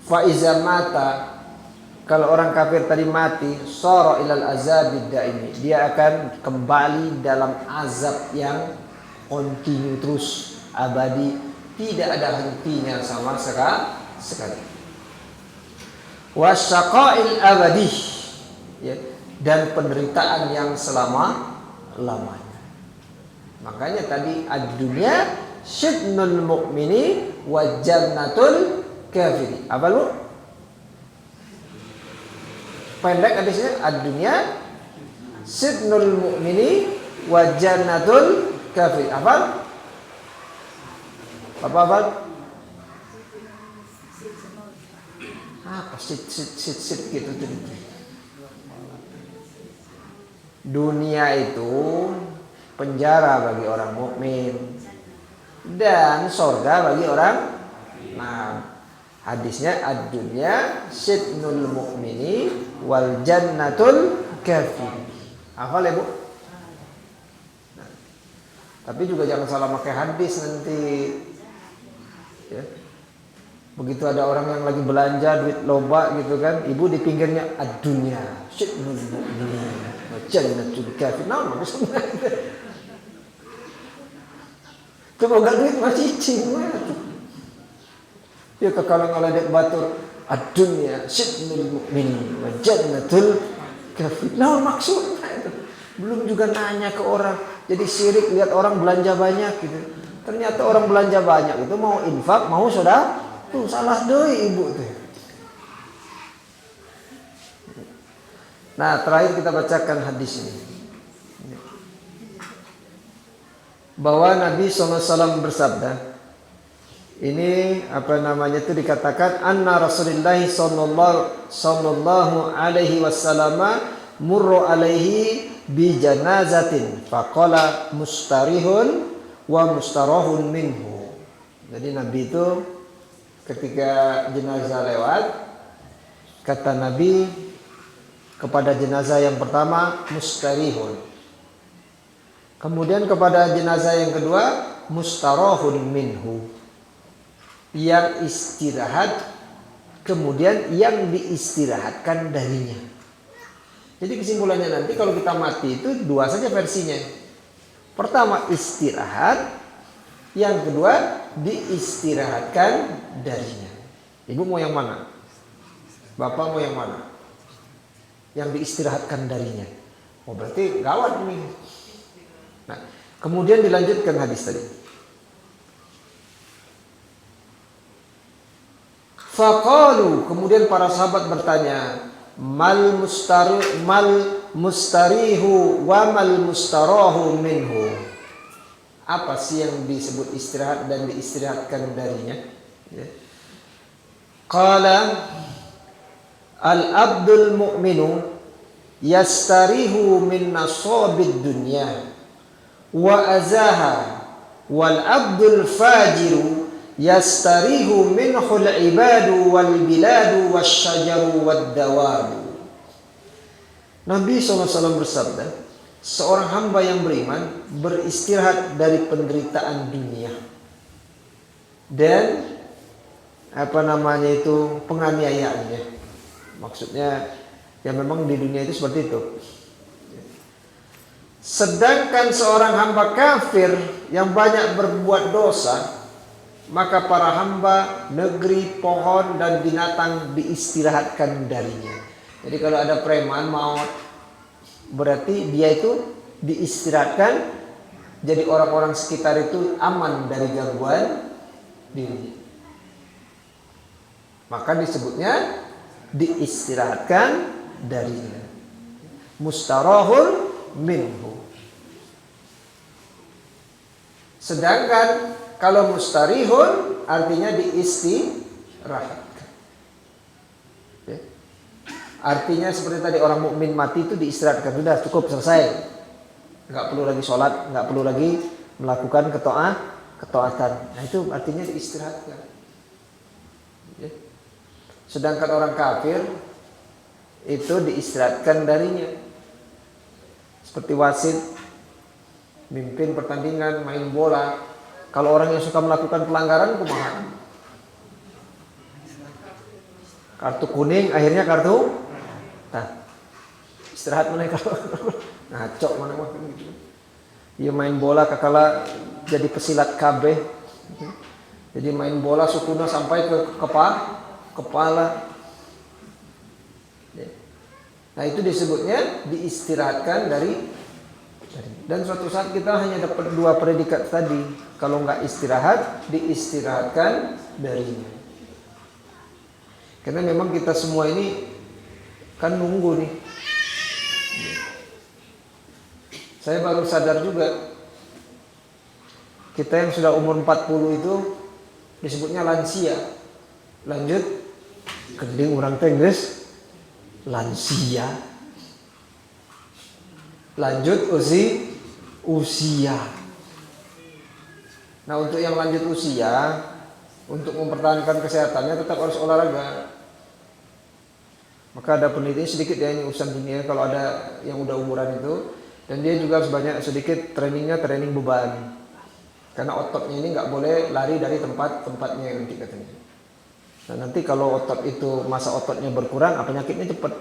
Faiza mata, kalau orang kafir tadi mati, sara ilal azabid daimi, dia akan kembali dalam azab yang kontinu terus, abadi, tidak ada hentinya sama sekali. Wasyaqa'il abadi, ya, dan penderitaan yang selama-lamanya. Makanya tadi ad-dunya syidnul mu'mini wa jannatul kafiri. Apa lu? Pendek hadisnya, ad-dunya syidnul mu'mini wa jannatul kafiri. Apa? Apa? Apa sit gitu tuh. Dunia itu penjara bagi orang mukmin dan surga bagi orang. Nah, hadisnya ad-dunya syidnul mu'mini wal jannatul kafir. Hafal ya, Bu? Nah, tapi juga jangan salah pakai hadis nanti. Ya. Begitu ada orang yang lagi belanja duit loba gitu kan, ibu di pinggirnya ad-dunya syidnul mu'mini wa jannatul kafir. Nah, maksudnya itu boga duit masih cicing. Ya kalau ngaledek batur ad-dunya syidnul mu'mini wa jannatul kafir. Nah, maksudnya itu. Belum juga nanya ke orang. Jadi syirik lihat orang belanja banyak gitu. Ternyata orang belanja banyak itu mau infak, mau sedekah. Tuh salah doi ibu tuh. Nah, terakhir kita bacakan hadis ini. bahwa Nabi SAW bersabda, ini itu dikatakan anna Rasulullah sallallahu alaihi wasallam murru alaihi bi janazatin faqala mustarihun wa mustarahun minhu. Jadi Nabi itu ketika jenazah lewat, kata Nabi kepada jenazah yang pertama mustarihun, kemudian kepada jenazah yang kedua mustarahun minhu, yang istirahat, kemudian yang diistirahatkan darinya. Jadi kesimpulannya nanti kalau kita mati itu dua saja versinya. Pertama istirahat, yang kedua diistirahatkan darinya. Ibu mau yang mana? Bapak mau yang mana? Yang diistirahatkan darinya. Oh berarti gawat ini. Nah, kemudian dilanjutkan hadis tadi. Faqalu, kemudian para sahabat bertanya, mal mustarihu wa mal mustarahu minhu. Apa sih yang disebut istirahat dan diistirahatkan darinya? Ya. Qala al-abdul mu'minu yastarihu min nasabid dunya wa azaha wal abdul fajiru yastarihu minhul ibadu wal biladu wasyajaru wad dawabu. Nabi SAW bersabda, seorang hamba yang beriman beristirahat dari penderitaan dunia dan penganiayaannya. Maksudnya ya memang di dunia itu seperti itu. Sedangkan seorang hamba kafir yang banyak berbuat dosa, maka para hamba, negeri, pohon, dan binatang diistirahatkan darinya. Jadi kalau ada preman maut, berarti dia itu diistirahatkan. Jadi orang-orang sekitar itu aman dari gangguan dirinya. Maka disebutnya diistirahatkan darinya. Mustarahun minhu. Sedangkan kalau mustarihun artinya diistirahatkan. Ya. Artinya seperti tadi orang mukmin mati itu diistirahatkan, sudah cukup selesai. Enggak perlu lagi sholat, enggak perlu lagi melakukan ketaatan. Nah itu artinya diistirahatkan. Ya. Sedangkan orang kafir itu diistirahatkan darinya. Seperti wasit, mimpin pertandingan, main bola. Kalau orang yang suka melakukan pelanggaran, kumaha? Kartu kuning, akhirnya kartu. Nah, istirahat mana kalau ngaco mana gitu. Dia main bola kakala jadi pesilat KB. Jadi main bola sukuna sampai ke kepala. Nah itu disebutnya diistirahatkan dari. Dan suatu saat kita hanya dapat dua predikat tadi. Kalau nggak istirahat, diistirahatkan darinya. Karena memang kita semua ini kan nunggu nih. Saya baru sadar juga, kita yang sudah umur 40 itu disebutnya lansia. Lanjut, kending orang Tenggis, lansia. Lanjut usia. Nah untuk yang lanjut usia, untuk mempertahankan kesehatannya tetap harus olahraga. Maka ada penelitian sedikit ya, ini urusan dunia, kalau ada yang udah umuran itu, dan dia juga harus sedikit training beban. Karena ototnya ini nggak boleh lari dari tempatnya nanti katanya. Nah nanti kalau otot itu masa ototnya berkurang, penyakitnya cepat.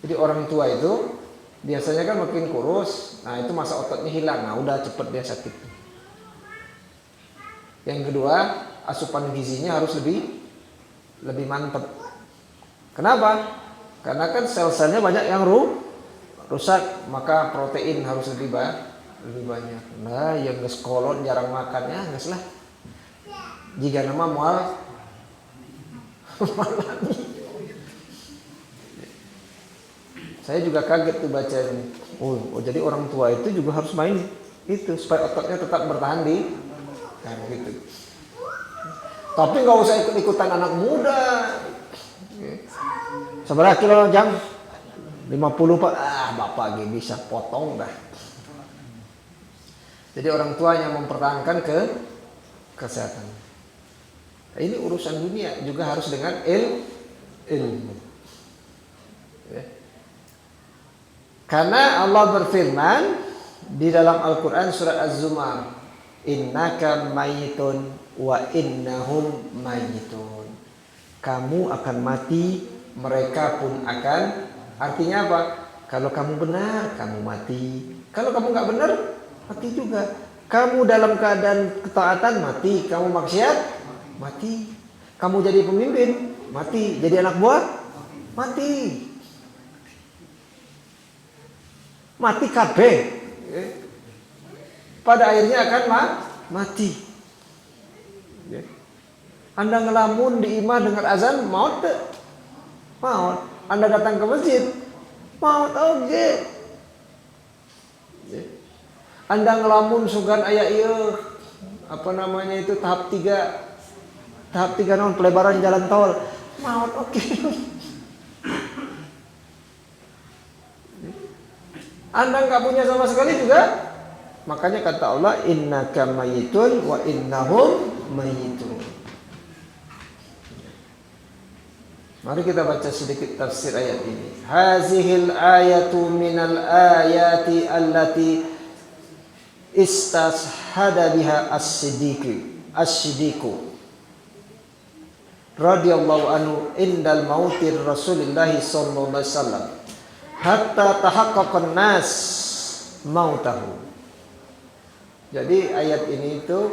Jadi orang tua itu biasanya kan makin kurus, nah itu masa ototnya hilang, nah udah cepet dia sakit. Yang kedua, asupan gizinya harus lebih mantap. Kenapa? Karena kan sel-selnya banyak yang rusak, maka protein harus lebih banyak. Nah, yang geus kolot jarang makan ya, geus lah. Jika nama moal Saya juga kaget tuh baca ini. Oh, jadi orang tua itu juga harus main Itu supaya ototnya tetap bertahan di kan gitu. Tapi nggak usah ikut-ikutan anak muda. Seberapa kilo jam? 50 Pak. Bapak lagi bisa potong dah. Jadi orang tuanya mempertahankan kesehatan. Ini urusan dunia juga harus dengan ilmu. Ya. Karena Allah berfirman di dalam Al-Quran surat Az-Zumar, innaka mayitun wa innahum mayitun. Kamu akan mati, mereka pun akan. Artinya apa? Kalau kamu benar, kamu mati. Kalau kamu nggak benar, mati juga. Kamu dalam keadaan ketaatan, mati. Kamu maksiat, mati. Kamu jadi pemimpin, mati. Jadi anak buah, mati. Mati kabeh. Pada akhirnya akan mati. Anda ngelamun di imah dengar azan, maut. Maut. Anda datang ke masjid, maut oke. Anda ngelamun sugan aya ieu apa namanya itu tahap 3 non pelebaran jalan tol, maut oke. Anda nggak punya sama sekali juga, makanya kata Allah innaka mayitun wa innahum mayitun. Mari kita baca sedikit tafsir ayat ini. Hazihil ayatu minal ayati allati istashhada biha as-siddiqu radhiyallahu anhu indal mautir Rasulillah sallallahu alaihi wasallam hatta tahaqqaqan nas mautahu. Jadi ayat ini itu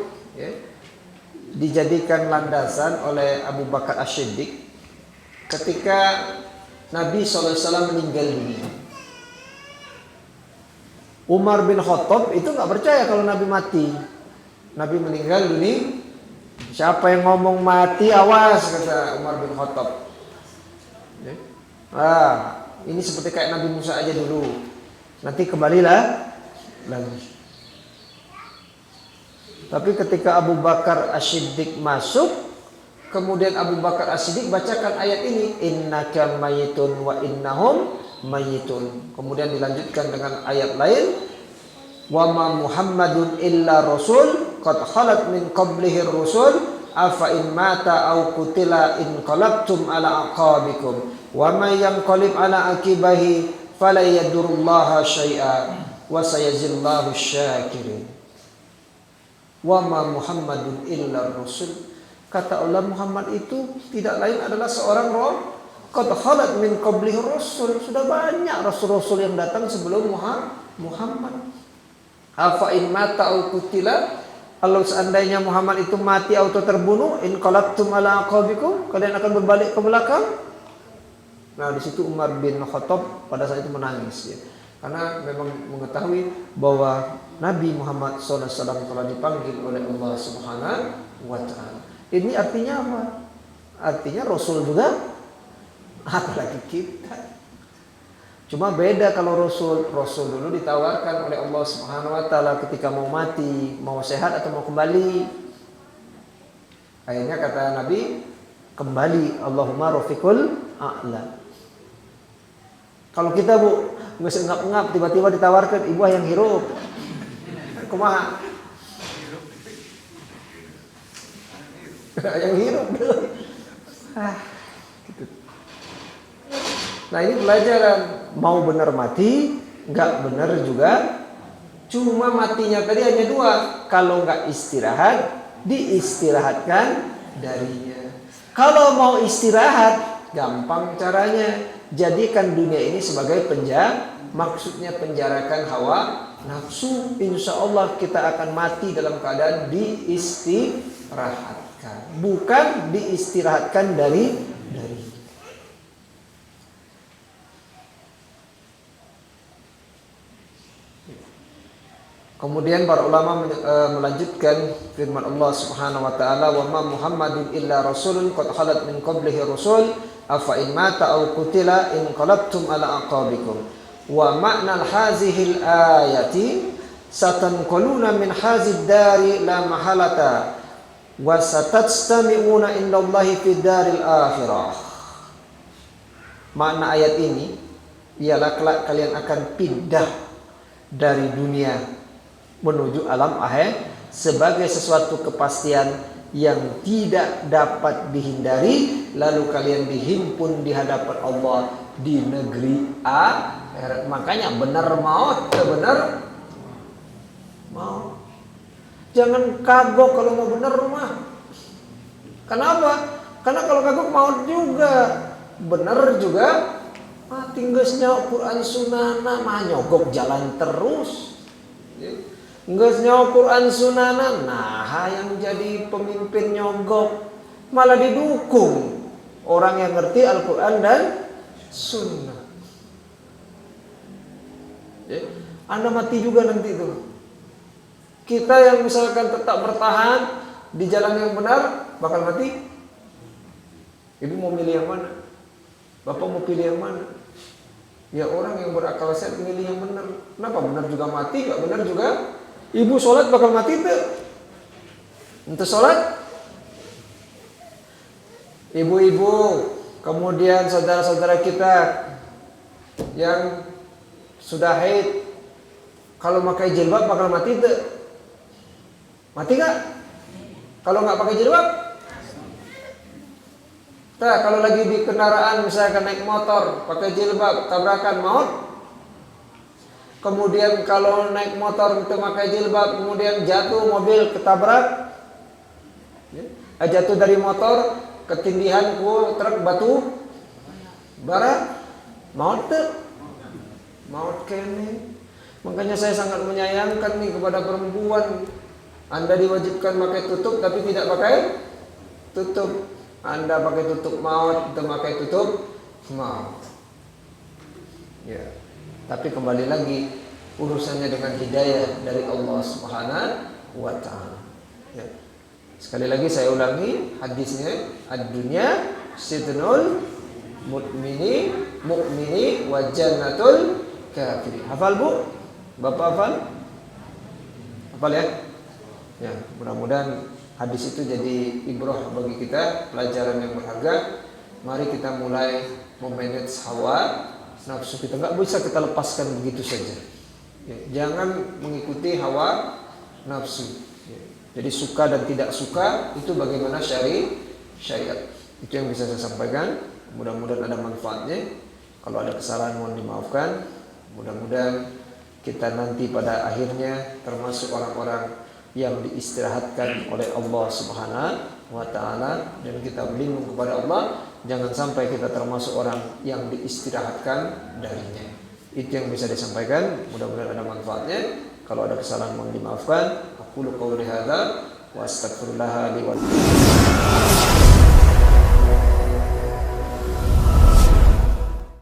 dijadikan landasan oleh Abu Bakar As-Siddiq ketika Nabi SAW meninggal dunia. Umar bin Khattab itu nggak percaya kalau Nabi mati. Nabi meninggal dunia. Siapa yang ngomong mati, awas, kata Umar bin Khattab. Ini seperti kayak Nabi Musa aja dulu. Nanti kembalilah lagi. Tapi ketika Abu Bakar As-Siddiq masuk, kemudian Abu Bakar As-Siddiq bacakan ayat ini, innaka mayitun wa innahum mayitun. Kemudian dilanjutkan dengan ayat lain, wa ma Muhammadun illa rasul qad khalat min qablihi rusul afa in mata aw qutila in qalabtum ala aqabikum wa may yanqalib ala aqibahi fala yadurullaha syai'a wa sayajillahu syakirin. Wa ma Muhammadun illa rasul, kata Allah, Muhammad itu tidak lain adalah seorang roh. Qad khalat min qablihi rasul, sudah banyak rasul-rasul yang datang sebelum Muhammad. Afa in mata au qutila, kalau seandainya Muhammad itu mati atau terbunuh, in qalabtum ala aqabikum, kalian akan berbalik ke belakang. Nah, di situ Umar bin Khattab pada saat itu menangis ya. Karena memang mengetahui bahwa Nabi Muhammad SAW telah dipanggil oleh Allah Subhanahu wa taala. Ini artinya apa? Artinya Rasul juga, apalagi kita. Cuma beda kalau Rasul dulu ditawarkan oleh Allah Subhanahu wa taala ketika mau mati, mau sehat atau mau kembali. Akhirnya kata Nabi, kembali, Allahumma rafiqul a'la. Kalau kita Bu, nggak engap-engap tiba-tiba ditawarkan ibu yang hirup. Kumaha? Yang hirup dulu. Gitu. Nah, ini pelajaran, mau benar mati, nggak benar juga. Cuma matinya tadi hanya dua. Kalau nggak istirahat, diistirahatkan darinya. Kalau mau istirahat, gampang caranya. Jadikan dunia ini sebagai penjara. Maksudnya penjarakan hawa nafsu. Insya Allah kita akan mati dalam keadaan diistirahatkan, bukan diistirahatkan dari. Kemudian para ulama melanjutkan firman Allah Subhanahu wa taala, wa ma Muhammadun illa rasulun qad khalat min qablihi rusul afa in mata aw qutila in qalabtum ala aqabikum. Wa makna hazihil ayati, satanqaluna min hazid dari la mahalata wa satatstami'una indallahi fid daril akhirah. Makna ayat ini ialah kelak kalian akan pindah dari dunia menuju alam akhir sebagai sesuatu kepastian yang tidak dapat dihindari, lalu kalian dihimpun di hadapan Allah di negeri akhirat. Makanya benar maut, benar maut. Jangan kagok kalau mau benar rumah. Kenapa? Karena kalau kagok maut juga, benar juga mati. Geusnya Quran sunana mah nyogok jalan terus. Geusnya Quran sunana, nah yang jadi pemimpin nyogok malah didukung orang yang ngerti Al-Quran dan Sunnah. Anda mati juga nanti tuh. Kita yang misalkan tetap bertahan di jalan yang benar bakal mati. Ibu mau milih yang mana? Bapak mau pilih yang mana? Ya orang yang berakal sehat milih yang benar. Kenapa? Benar juga mati, gak benar juga. Ibu sholat bakal mati tuh. Untuk sholat, ibu-ibu, kemudian saudara-saudara kita yang sudah haid, kalau pakai jilbab bakal mati tuh. Mati gak? Kalau nggak pakai jilbab? Nah, kalau lagi di kendaraan misalkan naik motor pakai jilbab tabrakan maut. Kemudian kalau naik motor itu pakai jilbab kemudian jatuh mobil ketabrak, jatuh dari motor ketindihan ku truk batu bara, maut tuh. Maut kene. Makanya saya sangat menyayangkan nih kepada perempuan. Anda diwajibkan pakai tutup tapi tidak pakai tutup. Anda pakai tutup maut, kita pakai tutup maut. Ya. Tapi kembali lagi urusannya dengan hidayah dari Allah Subhanahu wa taala. Ya. Sekali lagi saya ulangi hadisnya, ad-dunya sitnul mu'mini wa jannatul kafiri. Hafal Bu? Bapak hafal? Hafal ya? Ya, mudah-mudahan hadis itu jadi ibrah bagi kita, pelajaran yang berharga. Mari kita mulai memanage hawa nafsu kita. Nggak bisa kita lepaskan begitu saja. Ya, jangan mengikuti hawa nafsu. Ya, jadi suka dan tidak suka itu bagaimana syariat. Itu yang bisa saya sampaikan. Mudah-mudahan ada manfaatnya. Kalau ada kesalahan mohon dimaafkan. Mudah-mudahan kita nanti pada akhirnya termasuk orang-orang yang diistirahatkan oleh Allah Subhanahu wa taala, dan kita berlindung kepada Allah jangan sampai kita termasuk orang yang diistirahatkan darinya. Itu yang bisa disampaikan, mudah-mudahan ada manfaatnya. Kalau ada kesalahan mohon dimaafkan. Aqulu qouli hadza wa astaghfirullah li wa lakum.